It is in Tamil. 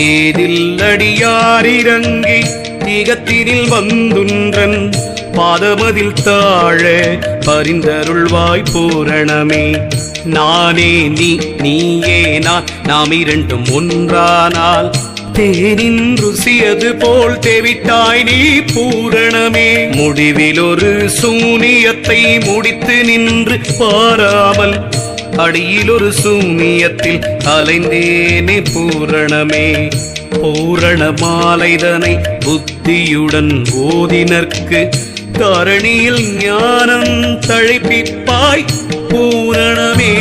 ஏதில் அடியாரிறங்கி திகத்தினில் வந்துன்றன் பாதமதில் தாழ பரிந்தருள்வாய் பூரணமே. நானே நீ நீயே நான், நாம் இரண்டும் ஒன்றானால் தேனின் ருசியது போல் தேவிட்டாய் நீ பூரணமே. முடிவில் ஒரு சூனியத்தை முடித்து நின்று பாராமல் அடியில் ஒரு சூனியத்தில் அலைந்தேனே பூரணமே. பூரண மாலைதனை புத்தியுடன் ஓதினர்க்கு தரணியில் ஞானம் தழைப்பிப்பாய் பூரணமே.